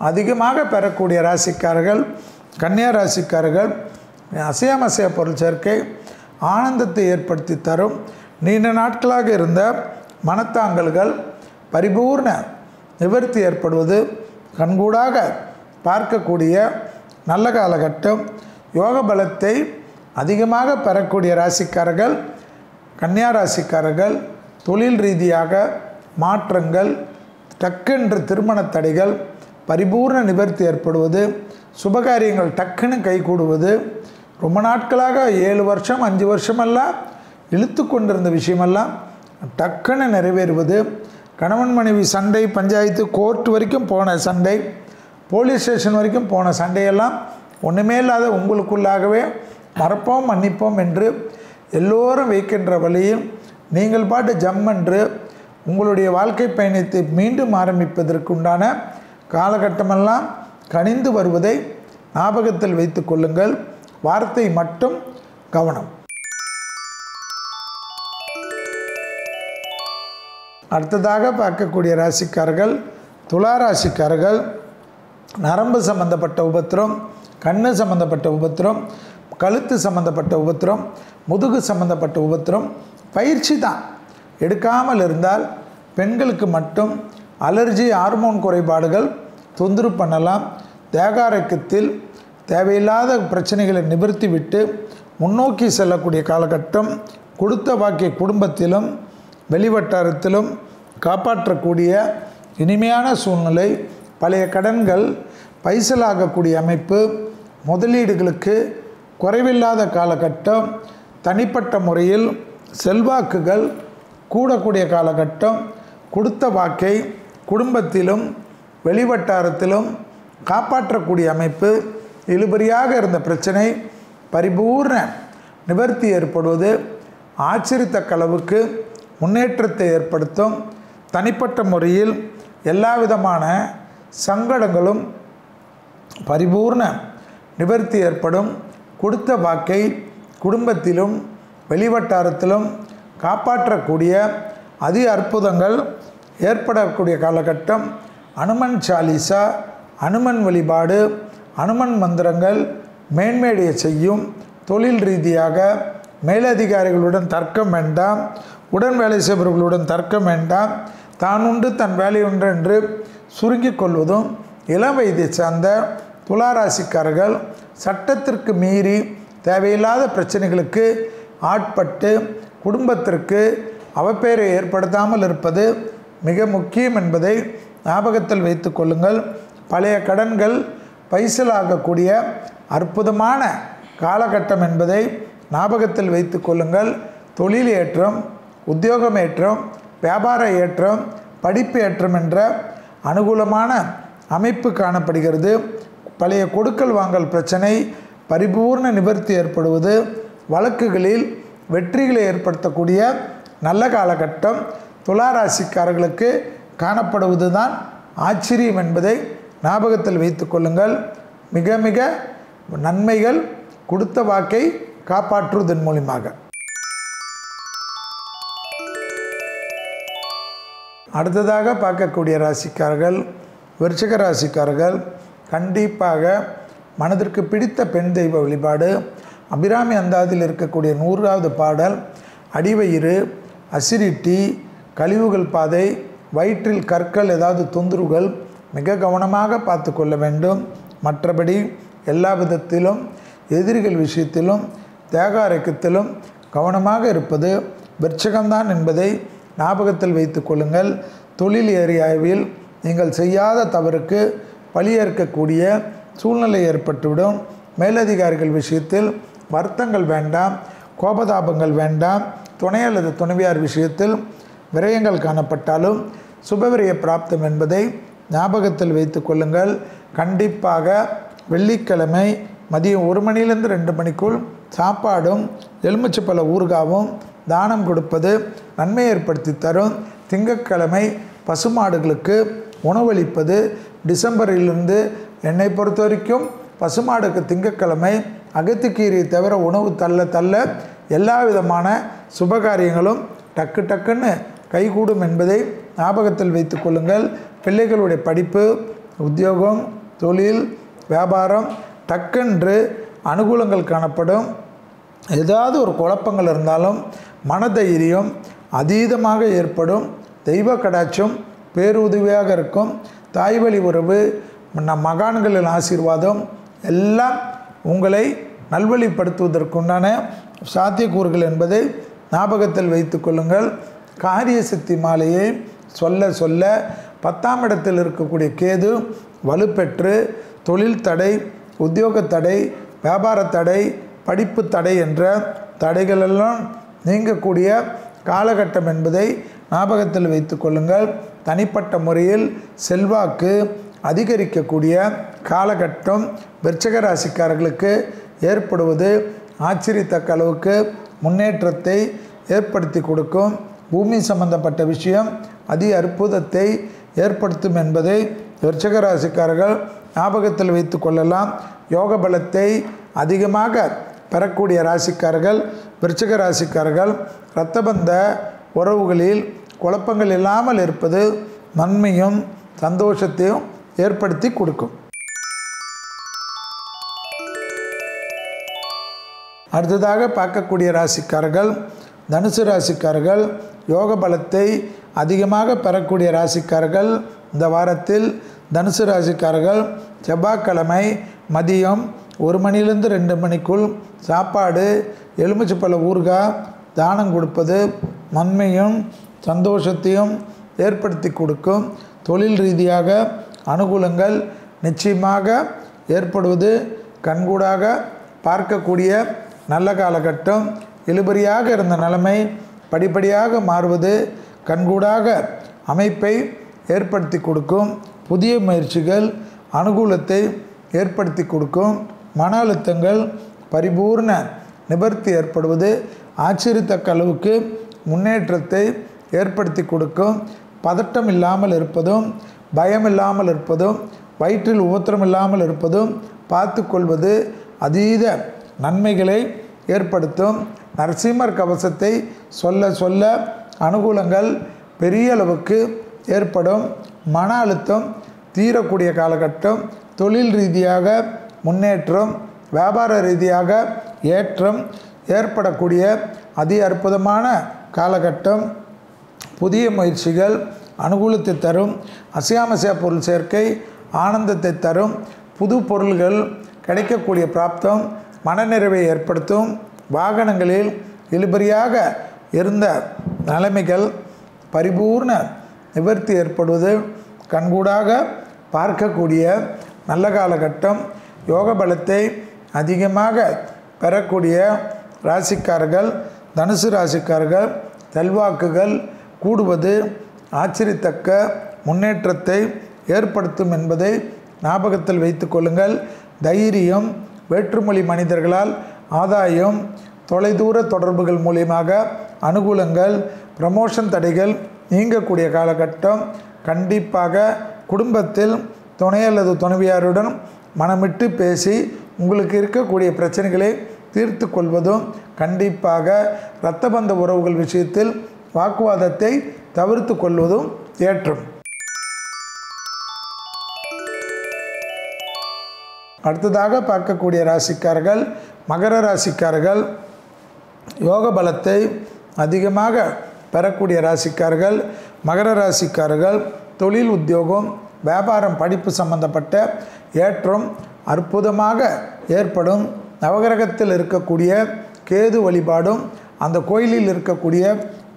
அதிகமாக பெறக்கூடிய ராசிக்காரர்கள் கன்னியா ராசிக்காரர்கள். அசையாமசையா பொருள் சேர்க்கை ஆனந்தத்தை ஏற்படுத்தி தரும். நீண்ட நாட்களாக இருந்த மனத்தாங்கல்கள் பரிபூர்ண நிவர்த்தி ஏற்படுவது கண்கூடாக பார்க்கக்கூடிய நல்ல காலகட்டம். யோக பலத்தை அதிகமாக பெறக்கூடிய ராசிக்காரர்கள் கன்னியா ராசிக்காரர்கள். தொழில் ரீதியாக மாற்றங்கள், டக்கென்று திருமண தடைகள் பரிபூர்ண நிவர்த்தி ஏற்படுவது, சுபகாரியங்கள் டக்குன்னு கைகூடுவது, ரொம்ப நாட்களாக 7 வருஷம் 5 வருஷமெல்லாம் இழுத்து கொண்டிருந்த விஷயமெல்லாம் டக்குன்னு நிறைவேறுவது, கணவன் மனைவி சண்டை, பஞ்சாயத்து, கோர்ட் வரைக்கும் போன சண்டை, போலீஸ் ஸ்டேஷன் வரைக்கும் போன சண்டையெல்லாம் ஒன்றுமே இல்லாத உங்களுக்குள்ளாகவே மறப்போம் மன்னிப்போம் என்று எல்லோரும் வைக்கின்ற வழியில் நீங்கள் பாட்டு ஜம்மென்று உங்களுடைய வாழ்க்கை பயணத்தை மீண்டும் ஆரம்பிப்பதற்குண்டான காலகட்டமெல்லாம் கனிந்து வருவதை ஞாபகத்தில் வைத்து கொள்ளுங்கள். வார்த்தை மட்டும் கவனம். அடுத்ததாக பார்க்கக்கூடிய ராசிக்காரர்கள் துலா ராசிக்காரர்கள். நரம்பு சம்பந்தப்பட்ட உபத்திரம், கண்ணு சம்பந்தப்பட்ட உபத்திரம், கழுத்து சம்பந்தப்பட்ட உபத்திரம், முதுகு சம்பந்தப்பட்ட உபத்திரம். பயிற்சி தான் எடுக்காமல் இருந்தால் பெண்களுக்கு மட்டும் அலர்ஜி, ஹார்மோன் குறைபாடுகள் தொந்தரவு பண்ணலாம். தேகாரோக்கியத்தில் தேவையில்லாத பிரச்சனைகளை நிவர்த்தி விட்டு முன்னோக்கி செல்லக்கூடிய காலகட்டம். கொடுத்த வாக்கிய குடும்பத்திலும் வெளிவட்டாரத்திலும் காப்பாற்றக்கூடிய இனிமையான சூழ்நிலை. பழைய கடன்கள் பைசலாகக்கூடிய அமைப்பு. முதலீடுகளுக்கு குறைவில்லாத காலகட்டம். தனிப்பட்ட முறையில் செல்வாக்குகள் கூடக்கூடிய காலகட்டம். கொடுத்த வாக்கை குடும்பத்திலும் வெளிவட்டாரத்திலும் காப்பாற்றக்கூடிய அமைப்பு. இழுபறியாக இருந்த பிரச்சனை பரிபூர்ண நிவர்த்தி ஏற்படுவது ஆச்சரியத்தக்க அளவுக்கு முன்னேற்றத்தை ஏற்படுத்தும். தனிப்பட்ட முறையில் எல்லா விதமான சங்கடங்களும் பரிபூர்ண நிவர்த்தி ஏற்படும். கொடுத்த வாக்கை குடும்பத்திலும் வெளிவட்டாரத்திலும் காப்பாற்றக்கூடிய அதி அற்புதங்கள் ஏற்படக்கூடிய காலகட்டம். அனுமன் சாலிசா, அனுமன் வழிபாடு, அனுமன் மந்திரங்கள் மேன்மேடைய செய்யும். தொழில் ரீதியாக மேலதிகாரிகளுடன் தர்க்கம் வேண்டாம். உடன் வேலை செய்பவர்களுடன் தர்க்கம் வேண்டாம். தான் உண்டு தன் வேலை உண்டு என்று சுருங்கிக் கொள்வதும். இளம் வயதை சார்ந்த துளாராசிக்காரர்கள் சட்டத்திற்கு மீறி தேவையில்லாத பிரச்சனைகளுக்கு ஆட்பட்டு குடும்பத்திற்கு அவப்பெயரை ஏற்படுத்தாமல் இருப்பது மிக முக்கியம் என்பதை ஞாபகத்தில் வைத்து கொள்ளுங்கள். பழைய கடன்கள் பைசலாகக்கூடிய அற்புதமான காலகட்டம் என்பதை ஞாபகத்தில் வைத்து கொள்ளுங்கள். தொழில் ஏற்றம், உத்தியோகம் ஏற்றம், வியாபார ஏற்றம், படிப்பு ஏற்றம் என்ற அனுகூலமான அமைப்பு காணப்படுகிறது. பழைய கொடுக்கல் வாங்கல் பிரச்சனை பரிபூர்ண நிவர்த்தி ஏற்படுவது, வழக்குகளில் வெற்றிகளை ஏற்படுத்தக்கூடிய நல்ல காலகட்டம் துளாராசிக்காரர்களுக்கு காணப்படுவது தான் ஆச்சரியம் என்பதை ஞாபகத்தில் வைத்து கொள்ளுங்கள். மிக மிக நன்மைகள் கொடுத்த வாக்கை காப்பாற்றுவதன் மூலமாக. அடுத்ததாக பார்க்கக்கூடிய ராசிக்காரர்கள் விருச்சிக ராசிக்காரர்கள் கண்டிப்பாக மனதிற்கு பிடித்த பெண் தெய்வ வழிபாடு, அபிராமி அந்தாதியில் இருக்கக்கூடிய 100வது பாடல், அடிவயிறு, அசிடிட்டி, கழிவுகள் பாதை, வயிற்றில் கற்கள் ஏதாவது தொந்தரவுகள் மிக கவனமாக பார்த்து கொள்ள வேண்டும். மற்றபடி எல்லா விதத்திலும் எதிரிகள் விஷயத்திலும் தேக ஆரோக்கியத்திலும் கவனமாக இருப்பது விருச்சிகம்தான் என்பதை ஞாபகத்தில் வைத்து கொள்ளுங்கள். தொழில் ஏரியாவில் நீங்கள் செய்யாத தவறுக்கு பழியேற்கக்கூடிய சூழ்நிலை ஏற்பட்டுவிடும். மேலதிகாரிகள் விஷயத்தில் வருத்தங்கள் வேண்டாம், கோபதாபங்கள் வேண்டாம். துணை அல்லது துணைவியார் விஷயத்தில் விரயங்கள் காணப்பட்டாலும் சுபவிரய பிராப்தம் என்பதை ஞாபகத்தில் வைத்து கொள்ளுங்கள். கண்டிப்பாக வெள்ளிக்கிழமை மதியம் 1 மணியிலிருந்து 2 மணிக்குள் சாப்பாடும் எலுமிச்சப்பழ ஊறுகாவும் தானம் கொடுப்பது நன்மை ஏற்படுத்தி தரும். திங்கட்கிழமை பசுமாடுகளுக்கு உணவளிப்பது, டிசம்பரிலிருந்து என்னை பொறுத்த வரைக்கும் பசுமாடுக்கு திங்கட்கிழமை அகத்திக்கீரையை தவிர உணவு தள்ள எல்லா விதமான சுபகாரியங்களும் டக்கு டக்குன்னு கைகூடும் என்பதை ஞாபகத்தில் வைத்து கொள்ளுங்கள். பிள்ளைகளுடைய படிப்பு, உத்தியோகம், தொழில், வியாபாரம் டக்கென்று அனுகூலங்கள் காணப்படும். ஏதாவது ஒரு குழப்பங்கள் இருந்தாலும் மனதைரியம் அதீதமாக ஏற்படும். தெய்வ கடாட்சம் பேருதவியாக இருக்கும். தாய் வழி உறவு, மகான்களின் ஆசீர்வாதம் எல்லாம் உங்களை நல்வழிப்படுத்துவதற்குண்டான சாத்தியக்கூறுகள் என்பதை ஞாபகத்தில் வைத்து கொள்ளுங்கள். காரிய சித்தி மாலையை சொல்ல சொல்ல 10ஆம் இடத்தில் இருக்கக்கூடிய கேது வலுப்பெற்று தொழில் தடை, உத்தியோக தடை, வியாபார தடை, படிப்பு தடை என்ற தடைகளெல்லாம் நீங்கக்கூடிய காலகட்டம் என்பதை ஞாபகத்தில் வைத்து கொள்ளுங்கள். தனிப்பட்ட முறையில் செல்வாக்கு அதிகரிக்கக்கூடிய காலகட்டம் விருச்சிக ராசிக்காரர்களுக்கு ஏற்படுவது ஆச்சரியத்தக்க அளவுக்கு முன்னேற்றத்தை ஏற்படுத்தி கொடுக்கும். பூமி சம்பந்தப்பட்ட விஷயம் அதி அற்புதத்தை ஏற்படுத்தும் என்பதை விருச்சிக ராசிக்காரர்கள் ஞாபகத்தில் வைத்து கொள்ளலாம். யோக பலத்தை அதிகமாக பெறக்கூடிய ராசிக்காரர்கள் விருச்சிக ராசிக்காரர்கள். இரத்தபந்த உறவுகளில் குழப்பங்கள் இல்லாமல் இருப்பது நன்மையும் சந்தோஷத்தையும் ஏற்படுத்தி கொடுக்கும். அடுத்ததாக பார்க்கக்கூடிய ராசிக்காரர்கள் தனுசு ராசிக்காரர்கள். யோக பலத்தை அதிகமாக பெறக்கூடிய ராசிக்காரர்கள் இந்த வாரத்தில் தனுசு ராசிக்காரர்கள் செவ்வாய்க்கிழமை மதியம் 1 மணியிலிருந்து 2 மணிக்குள் சாப்பாடு எலுமிச்சப்பழ ஊறுகாய் தானம் கொடுப்பது நன்மையும் சந்தோஷத்தையும் ஏற்படுத்தி கொடுக்கும். தொழில் ரீதியாக அனுகூலங்கள் நிச்சயமாக ஏற்படுவது கண்கூடாக பார்க்கக்கூடிய நல்ல காலகட்டம். இழுபறியாக இருந்த நிலைமை படிப்படியாக மாறுவது கண்கூடாக அமைப்பை ஏற்படுத்தி கொடுக்கும். புதிய முயற்சிகள் அனுகூலத்தை ஏற்படுத்தி கொடுக்கும். மன அழுத்தங்கள் பரிபூர்ண நிவர்த்தி ஏற்படுவது ஆச்சரியத்தக்க அளவுக்கு முன்னேற்றத்தை ஏற்படுத்தி கொடுக்கும். பதட்டம் இல்லாமல் இருப்பதும், பயம் இல்லாமல் இருப்பதும், வயிற்றில் உபத்திரம் இல்லாமல் இருப்பதும் பார்த்து கொள்வது அதீத நன்மைகளை ஏற்படுத்தும். நரசிம்மர் கவசத்தை சொல்ல சொல்ல அனுகூலங்கள் பெரிய அளவுக்கு ஏற்படும். மன அழுத்தம் தீரக்கூடிய காலகட்டம். தொழில் ரீதியாக முன்னேற்றம், வியாபார ரீதியாக ஏற்றம் ஏற்படக்கூடிய அதி அற்புதமான காலகட்டம். புதிய முயற்சிகள் அனுகூலத்தை தரும். அசையாமசையா பொருள் சேர்க்கை ஆனந்தத்தை தரும். புது பொருள்கள் கிடைக்கக்கூடிய பிராப்தம் மனநிறைவை ஏற்படுத்தும். வாகனங்களில் இழுபறியாக இருந்த நிலைமைகள் பரிபூர்ண நிவர்த்தி ஏற்படுவது கண்கூடாக பார்க்கக்கூடிய நல்ல காலகட்டம். யோக பலத்தை அதிகமாக பெறக்கூடிய ராசிக்காரர்கள் தனுசு ராசிக்காரர்கள். செல்வாக்குகள் கூடுவது ஆச்சரியத்தக்க முன்னேற்றத்தை ஏற்படுத்தும் என்பதை ஞாபகத்தில் வைத்து கொள்ளுங்கள். தைரியம், வேற்றுமொழி மனிதர்களால் ஆதாயம், தொலைதூர தொடர்புகள் மூலியமாக அனுகூலங்கள், ப்ரமோஷன் தடைகள் நீங்கக்கூடிய காலகட்டம். கண்டிப்பாக குடும்பத்தில் துணை அல்லது துணைவியாருடன் மனமிட்டு பேசி உங்களுக்கு இருக்கக்கூடிய பிரச்சனைகளை தீர்த்து கொள்வதும், கண்டிப்பாக இரத்தபந்த உறவுகள் விஷயத்தில் வாக்குவாதத்தை தவிர்த்து கொள்வதும் ஏற்றும். அடுத்ததாக பார்க்கக்கூடிய ராசிக்காரர்கள் மகர ராசிக்காரர்கள். யோக பலத்தை அதிகமாக பெறக்கூடிய ராசிக்காரர்கள் மகர ராசிக்காரர்கள். தொழில், உத்தியோகம், வியாபாரம், படிப்பு சம்பந்தப்பட்ட ஏற்றம் அற்புதமாக ஏற்படும். நவகிரகத்தில் இருக்கக்கூடிய கேது வழிபாடும், அந்த கோயிலில் இருக்கக்கூடிய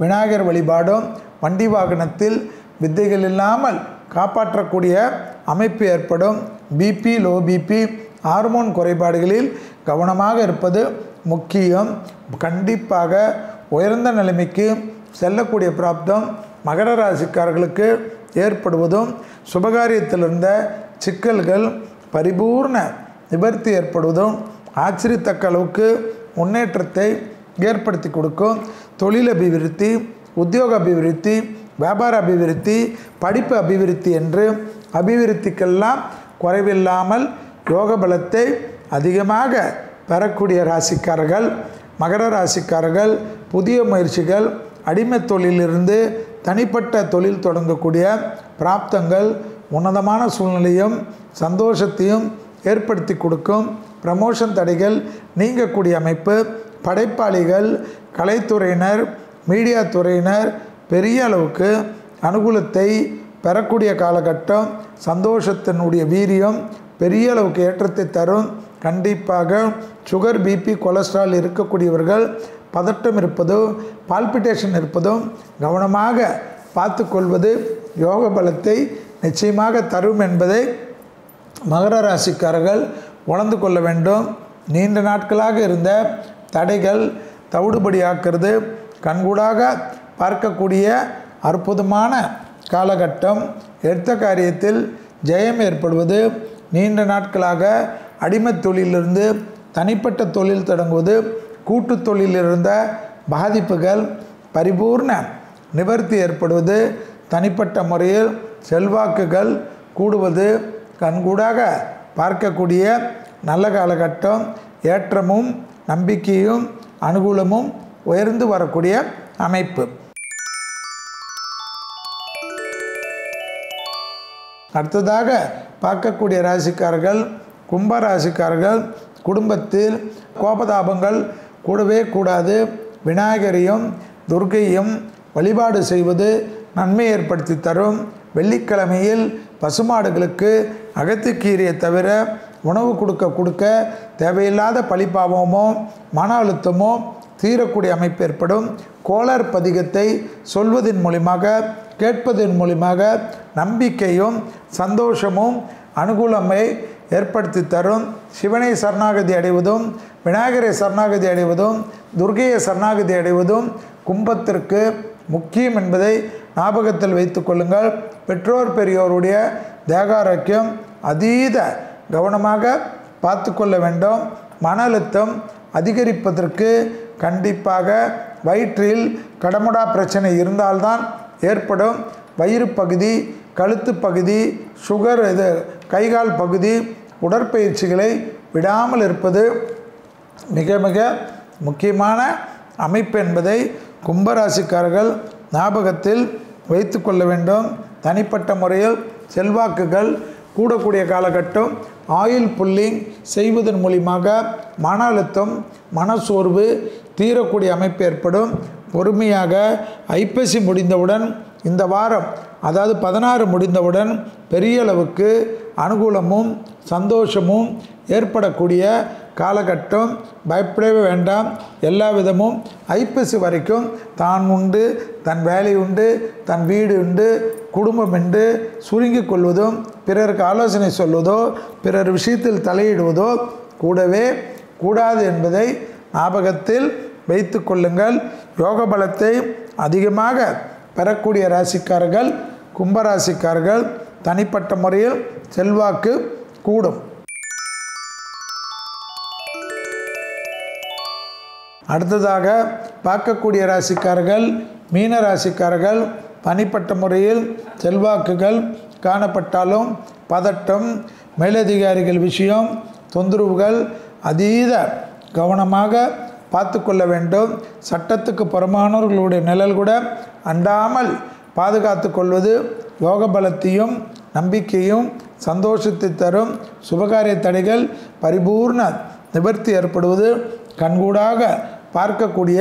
விநாயகர் வழிபாடும், வண்டி வாகனத்தில் வித்தைகள் இல்லாமல் காப்பாற்றக்கூடிய அமைப்பு ஏற்படும். பிபி, லோ பிபி, ஹார்மோன் குறைபாடுகளில் கவனமாக இருப்பது முக்கியம். கண்டிப்பாக உயர்ந்த நிலைமைக்கு செல்லக்கூடிய பிராப்தம் மகர ராசிக்காரர்களுக்கு ஏற்படுவதும், சுபகாரியத்தில் இருந்த சிக்கல்கள் பரிபூர்ண நிவர்த்தி ஏற்படுவதும் ஆச்சரியத்தக்க அளவுக்கு முன்னேற்றத்தை ஏற்படுத்தி கொடுக்கும். தொழில் அபிவிருத்தி, உத்தியோக அபிவிருத்தி, வியாபார அபிவிருத்தி, படிப்பு அபிவிருத்தி என்று அபிவிருத்திக்கெல்லாம் குறைவில்லாமல் யோக பலத்தை அதிகமாக பெறக்கூடிய ராசிக்காரர்கள் மகர ராசிக்காரர்கள். புதிய முயற்சிகள், அடிமை தொழிலிருந்து தனிப்பட்ட தொழில் தொடங்கக்கூடிய பிராப்தங்கள் உன்னதமான சூழ்நிலையும் சந்தோஷத்தையும் ஏற்படுத்தி கொடுக்கும். ப்ரமோஷன் தடைகள் நீங்கக்கூடிய அமைப்பு. படைப்பாளிகள், கலைத்துறையினர், மீடியா துறையினர் பெரிய அளவுக்கு அனுகூலத்தை பெறக்கூடிய காலகட்டம். சந்தோஷத்தினுடைய வீரியம் பெரிய அளவுக்கு ஏற்றத்தை தரும். கண்டிப்பாக சுகர், பிபி, கொலஸ்ட்ரால் இருக்கக்கூடியவர்கள் பதட்டம் இருப்பதும் பால்பிட்டேஷன் இருப்பதும் கவனமாக பார்த்து கொள்வது யோக பலத்தை நிச்சயமாக தரும் என்பதை மகர ராசிக்காரர்கள் உணர்ந்து கொள்ள வேண்டும். நீண்ட நாட்களாக இருந்த தடைகள் தவிடுபடியாக்குறது கண்கூடாக பார்க்கக்கூடிய அற்புதமான காலகட்டம். எடுத்த காரியத்தில் ஜெயம் ஏற்படுவது, நீண்ட நாட்களாக அடிமை தொழிலிருந்து தனிப்பட்ட தொழில் தொடங்குவது, கூட்டு தொழிலில் இருந்த பாதிப்புகள் பரிபூர்ண நிவர்த்தி ஏற்படுவது, தனிப்பட்ட முறையில் செல்வாக்குகள் கூடுவது கண்கூடாக பார்க்கக்கூடிய நல்ல காலகட்டம். ஏற்றமும் நம்பிக்கையும் அனுகூலமும் உயர்ந்து வரக்கூடிய அமைப்பு. அடுத்ததாக பார்க்கக்கூடிய ராசிக்காரர்கள் கும்ப ராசிக்காரர்கள். குடும்பத்தில் கோபதாபங்கள் கூடவே கூடாது. விநாயகரையும் துர்க்கையும் வழிபாடு செய்வது நன்மை ஏற்படுத்தி தரும். வெள்ளிக்கிழமையில் பசுமாடுகளுக்கு அகத்திக்கீரையை தவிர உணவு கொடுக்க தேவையில்லாத பழிபாவமோ மன அழுத்தமோ தீரக்கூடிய அமைப்பு ஏற்படும். கோளர் பதிகத்தை சொல்வதன் மூலியமாக, கேட்பதன் மூலியமாக நம்பிக்கையும் சந்தோஷமும் அனுகூலமை ஏற்படுத்தி தரும். சிவனை சரணாகதி அடைவதும், விநாயகரை சரணாகதி அடைவதும், துர்க்கையை சரணாகதி அடைவதும் கும்பத்திற்கு முக்கியம் என்பதை ஞாபகத்தில் வைத்து கொள்ளுங்கள். பெற்றோர் பெரியோருடைய தேகாரோக்கியம் அதீத கவனமாக பார்த்து கொள்ள வேண்டும். மன அழுத்தம் அதிகரிப்பதற்கு கண்டிப்பாக வயிற்றில் கடமுடா பிரச்சனை இருந்தால்தான் ஏற்படும். வயிறு பகுதி, கழுத்து பகுதி, சுகர், இது கைகால் பகுதி, உடற்பயிற்சிகளை விடாமல் இருப்பது மிக மிக முக்கியமான அமைப்பு என்பதை கும்பராசிக்காரர்கள் ஞாபகத்தில் வைத்து கொள்ள வேண்டும். தனிப்பட்ட முறையில் செல்வாக்குகள் கூடக்கூடிய காலகட்டம். ஆயில் புல்லிங் செய்வதன் மூலியமாக மன அழுத்தம், மனசோர்வு தீரக்கூடிய அமைப்பு ஏற்படும். பொறுமையாக ஐப்பசி முடிந்தவுடன், இந்த வாரம் அதாவது 16 முடிந்தவுடன் பெரிய அளவுக்கு அனுகூலமும் சந்தோஷமும் ஏற்படக்கூடிய காலகட்டம். பயப்படவே வேண்டாம். எல்லா விதமும் ஐப்பசி வரைக்கும் தான் உண்டு, தன் வேலை உண்டு, தன் வீடு உண்டு, குடும்பம் என்று சுருங்கிக் கொள்வதும், பிறருக்கு ஆலோசனை சொல்வதோ, பிறர் விஷயத்தில் தலையிடுவதோ கூடவே கூடாது என்பதை ஞாபகத்தில் வைத்து கொள்ளுங்கள். யோக பலத்தை அதிகமாக பெறக்கூடிய ராசிக்காரர்கள் கும்பராசிக்காரர்கள். தனிப்பட்ட முறையில் செல்வாக்கு கூடும். அடுத்ததாக பார்க்கக்கூடிய ராசிக்காரர்கள் மீன ராசிக்காரர்கள். தனிப்பட்ட முறையில் செல்வாக்குகள் காணப்பட்டாலும் பதட்டம், மேலதிகாரிகள் விஷயம், தொந்தரவுகள் அதீத கவனமாக பார்த்து கொள்ள வேண்டும். சட்டத்துக்கு புறமானவர்களுடைய நிழல் கூட அண்டாமல் பாதுகாத்து கொள்வது யோக பலத்தையும் நம்பிக்கையும் சந்தோஷத்தை தரும். சுபகாரிய தடைகள் பரிபூர்ண நிவர்த்தி ஏற்படுவது கண்கூடாக பார்க்கக்கூடிய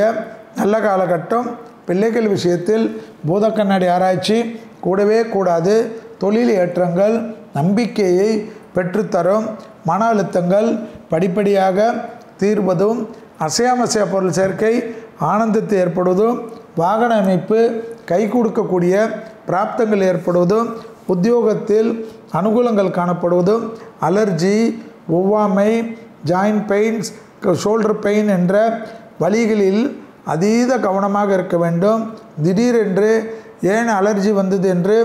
நல்ல காலகட்டம். பிள்ளைகள் விஷயத்தில் பூத கண்ணாடி ஆராய்ச்சி கூடவே கூடாது. தொழில் ஏற்றங்கள் நம்பிக்கையை பெற்றுத்தரும். மன அழுத்தங்கள் படிப்படியாக தீர்வதும், அசையாமசைய பொருள் சேர்க்கை ஆனந்தத்தை ஏற்படுவதும், வாகன அமைப்பு கை கொடுக்கக்கூடிய பிராப்தங்கள் ஏற்படுவதும், உத்தியோகத்தில் அனுகூலங்கள் காணப்படுவதும், அலர்ஜி, ஒவ்வாமை, ஜாயின்ட் பெயின்ஸ், ஷோல்டர் பெயின் என்ற வலிகளில் அதீத கவனமாக இருக்க வேண்டும். திடீரென்று ஏன் அலர்ஜி வந்தது என்று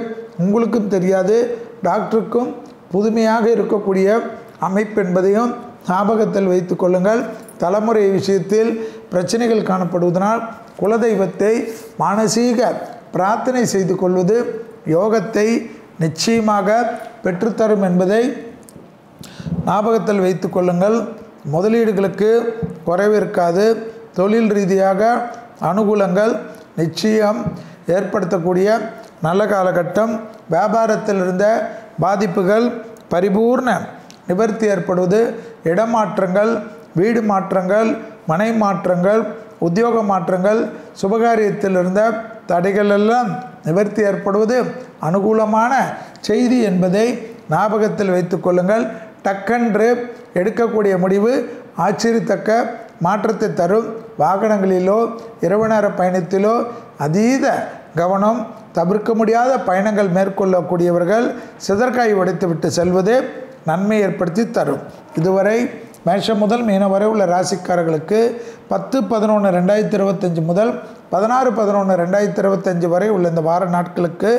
உங்களுக்கும் தெரியாது, டாக்டருக்கும் புதுமையாக இருக்கக்கூடிய அமைப்பு என்பதையும் ஞாபகத்தில் வைத்து கொள்ளுங்கள். தலைமுறை விஷயத்தில் பிரச்சனைகள் காணப்படுவதனால் குலதெய்வத்தை மானசீக பிரார்த்தனை செய்து கொள்வது யோகத்தை நிச்சயமாக பெற்றுத்தரும் என்பதை ஞாபகத்தில் வைத்து கொள்ளுங்கள். முதலீடுகளுக்கு குறைவிருக்காது. தொழில் ரீதியாக அனுகூலங்கள் நிச்சயம் ஏற்படுத்தக்கூடிய நல்ல காலகட்டம். வியாபாரத்தில் இருந்த பாதிப்புகள் பரிபூர்ண நிவர்த்தி ஏற்படுவது, இடமாற்றங்கள், வீடு மாற்றங்கள், மனை மாற்றங்கள், உத்தியோக மாற்றங்கள், சுபகாரியத்தில் இருந்த தடைகள் எல்லாம் நிவர்த்தி ஏற்படுவது அனுகூலமான செய்தி என்பதை ஞாபகத்தில் வைத்து கொள்ளுங்கள். டக்கென்று எடுக்கக்கூடிய முடிவு ஆச்சரியத்தக்க மாற்றத்தை தரும். வாகனங்களிலோ இரவு நேர பயணத்திலோ அதீத கவனம். தவிர்க்க முடியாத பயணங்கள் மேற்கொள்ளக்கூடியவர்கள் சிதற்காய் உடைத்துவிட்டு செல்வது நன்மை ஏற்படுத்தி தரும். இதுவரை மேஷம் முதல் மீனம் வரை உள்ள ராசிக்காரர்களுக்கு 10/11/2025 முதல் 16/11/2025 வரை உள்ள இந்த வார நாட்களுக்கு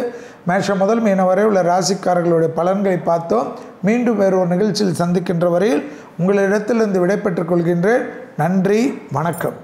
மேஷம் முதல் மீனம் வரை உள்ள ராசிக்காரர்களுடைய பலன்களை பார்த்தோம். மீண்டும் வேறு ஒரு நிகழ்ச்சியில் சந்திக்கின்ற வரையில் உங்களிடத்திலிருந்து விடைபெற்றுக் கொள்கின்றேன். நன்றி, வணக்கம்.